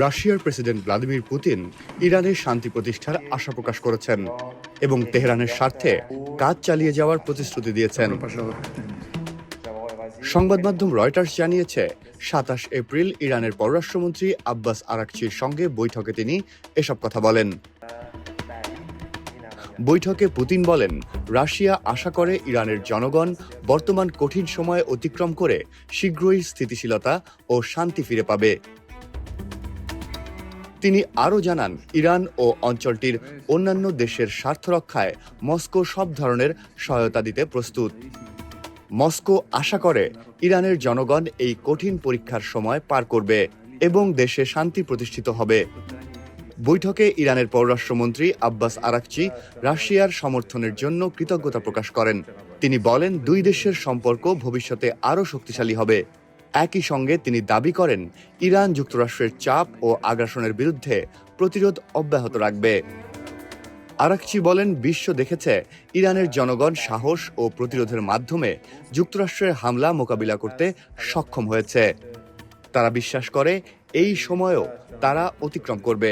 রাশিয়ার president Vladimir Putin ইরানের শান্তি প্রতিষ্ঠার আশা প্রকাশ করেছেন এবং তেহরানের স্বার্থে কাজ চালিয়ে যাওয়ার প্রতিশ্রুতি দিয়েছেন। সংবাদ মাধ্যম রয়টার্স জানিয়েছে, ২৭ এপ্রিল ইরানের পররাষ্ট্রমন্ত্রী আব্বাস আরাকচির সঙ্গে বৈঠকে তিনি এসব কথা বলেন। বৈঠকে পুতিন বলেন, রাশিয়া আশা করে ইরানের জনগণ বর্তমান কঠিন সময় অতিক্রম করে শীঘ্রই স্থিতিশীলতা ও শান্তি ফিরে পাবে। তিনি আরও জানান, ইরান ও অঞ্চলটির অন্যান্য দেশের স্বার্থ রক্ষায় মস্কো সব ধরনের সহায়তা দিতে প্রস্তুত। মস্কো আশা করে ইরানের জনগণ এই কঠিন পরীক্ষার সময় পার করবে এবং দেশে শান্তি প্রতিষ্ঠিত হবে। বৈঠকে ইরানের পররাষ্ট্রমন্ত্রী আব্বাস আরাকচি রাশিয়ার সমর্থনের জন্য কৃতজ্ঞতা প্রকাশ করেন। তিনি বলেন, দুই দেশের সম্পর্ক ভবিষ্যতে আরও শক্তিশালী হবে। একই সঙ্গে তিনি দাবি করেন, ইরান যুক্তরাষ্ট্রের চাপ ও আগ্রাসনের বিরুদ্ধে প্রতিরোধ অব্যাহত রাখবে। আরাকচি বলেন, বিশ্ব দেখেছে ইরানের জনগণ সাহস ও প্রতিরোধের মাধ্যমে যুক্তরাষ্ট্রের হামলা মোকাবিলা করতে সক্ষম হয়েছে। তারা বিশ্বাস করে এই সময়ও তারা অতিক্রম করবে।